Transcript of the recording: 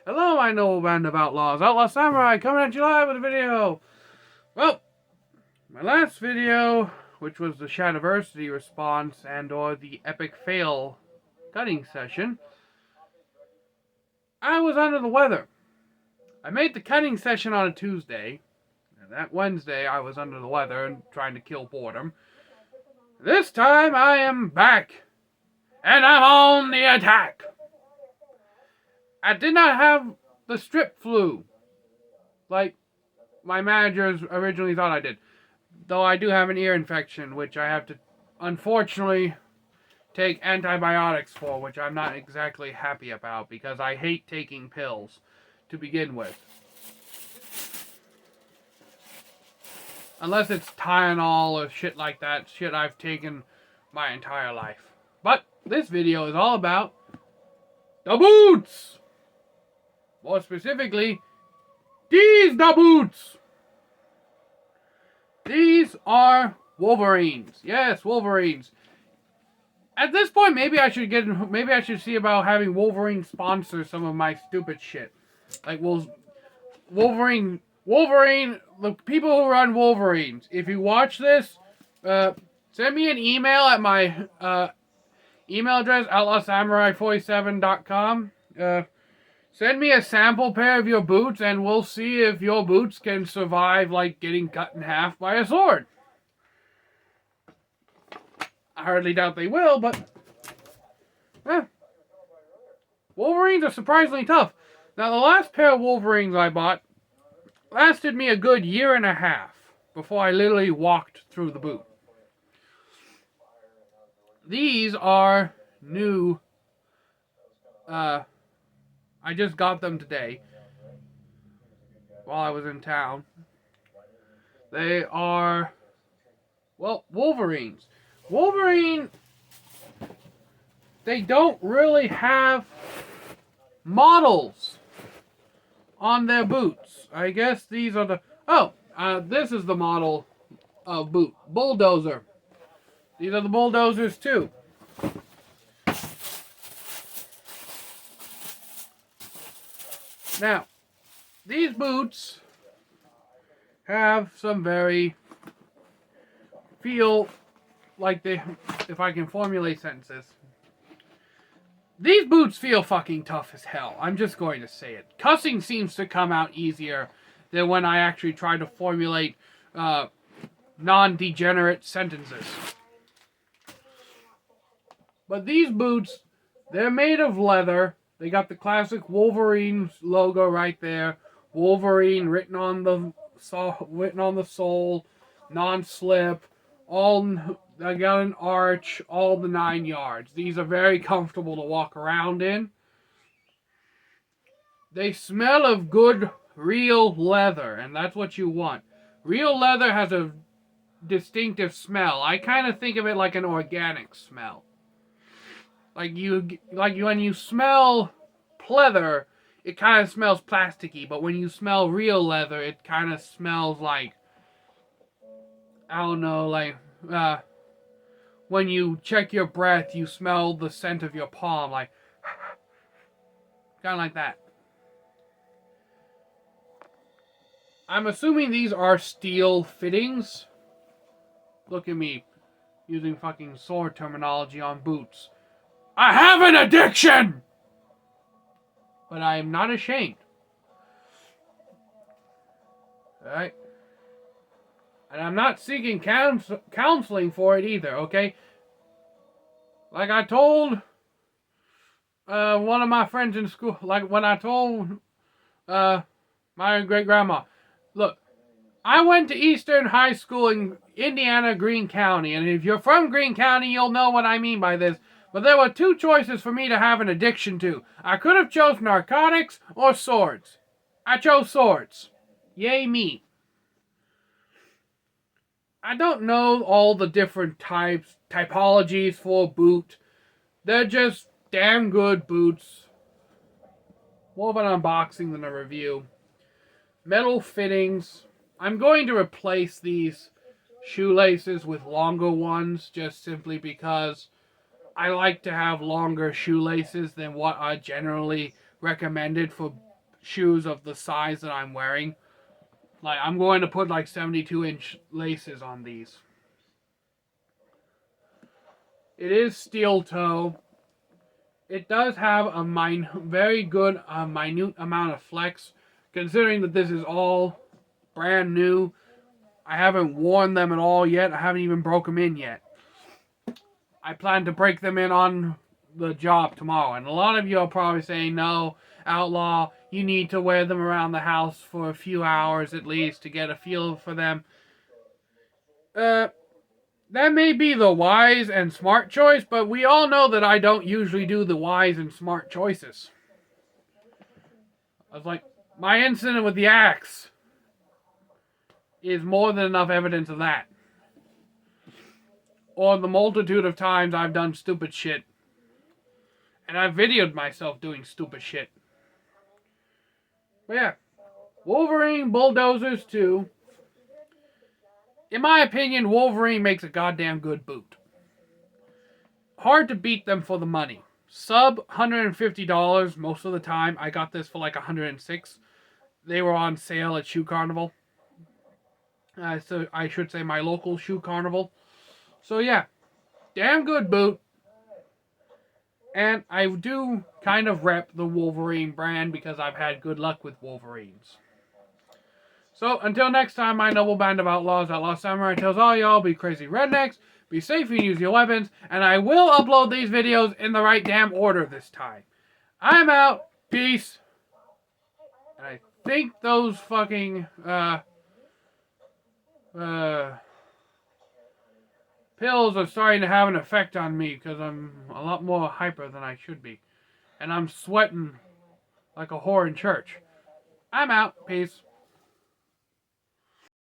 Hello, my noble band of outlaws. Outlaw Samurai coming at you live with a video. Well, my last video, which was the Shadiversity response and or the epic fail cutting session, I was under the weather. I made the cutting session on a Tuesday, and that Wednesday I was under the weather and trying to kill boredom. This time I am back, and I'm on the attack. I did not have the strip flu, like my managers originally thought I did. Though I do have an ear infection, which I have to, unfortunately, take antibiotics for, which I'm not exactly happy about, because I hate taking pills to begin with. Unless it's Tylenol or shit like that, shit I've taken my entire life. But this video is all about the boots! More specifically, these the boots! These are wolverines. Yes, wolverines. At this point, maybe I should see about having Wolverine sponsor some of my stupid shit. Like, Wolverine, the people who run Wolverines, if you watch this, send me an email at my email address, outlawsamurai47.com. Send me a sample pair of your boots, and we'll see if your boots can survive, like, getting cut in half by a sword. I hardly doubt they will, but... Wolverines are surprisingly tough. Now, the last pair of Wolverines I bought lasted me a good year and a half before I literally walked through the boot. These are new... I just got them today while I was in town. They are, well, Wolverines. Wolverine, they don't really have models on their boots. I guess these are the, this is the model of boot. Bulldozer. These are the bulldozers too. Now, these boots have some feel like they, if I can formulate sentences, these boots feel fucking tough as hell. I'm just going to say it. Cussing seems to come out easier than when I actually try to formulate non-degenerate sentences. But these boots, they're made of leather. They got the classic Wolverine logo right there. Wolverine written on the sole, non-slip, they got an arch, all the 9 yards. These are very comfortable to walk around in. They smell of good, real leather, and that's what you want. Real leather has a distinctive smell. I kind of think of it like an organic smell. Like when you smell pleather, it kind of smells plasticky, but when you smell real leather, it kind of smells like, I don't know, like, when you check your breath, you smell the scent of your palm, like, kind of like that. I'm assuming these are steel fittings. Look at me, using fucking sword terminology on boots. I have an addiction! But I am not ashamed. Alright? And I'm not seeking counseling for it either, okay? Like I told one of my friends in school, like when I told my great-grandma, look, I went to Eastern High School in Indiana, Greene County, and if you're from Greene County, you'll know what I mean by this. But there were two choices for me to have an addiction to. I could have chose narcotics or swords. I chose swords. Yay me. I don't know all the different typologies for boot. They're just damn good boots. More of an unboxing than a review. Metal fittings. I'm going to replace these shoelaces with longer ones just simply because I like to have longer shoelaces than what are generally recommended for shoes of the size that I'm wearing. Like, I'm going to put like 72-inch laces on these. It is steel toe. It does have a very good minute amount of flex, considering that this is all brand new. I haven't worn them at all yet. I haven't even broke them in yet. I plan to break them in on the job tomorrow. And a lot of you are probably saying, no, Outlaw, you need to wear them around the house for a few hours at least to get a feel for them. That may be the wise and smart choice, but we all know that I don't usually do the wise and smart choices. I was like, my incident with the axe is more than enough evidence of that. Or the multitude of times I've done stupid shit. And I've videoed myself doing stupid shit. But yeah, Wolverine, Bulldozers 2. In my opinion, Wolverine makes a goddamn good boot. Hard to beat them for the money. Sub $150 most of the time. I got this for like $106. They were on sale at Shoe Carnival. So I should say my local Shoe Carnival. So yeah, damn good boot. And I do kind of rep the Wolverine brand because I've had good luck with Wolverines. So, until next time, my noble band of outlaws, Outlaw Samurai, tells all y'all, be crazy rednecks, be safe and use your weapons, and I will upload these videos in the right damn order this time. I'm out. Peace. And I think those fucking, pills are starting to have an effect on me because I'm a lot more hyper than I should be. And I'm sweating like a whore in church. I'm out. Peace.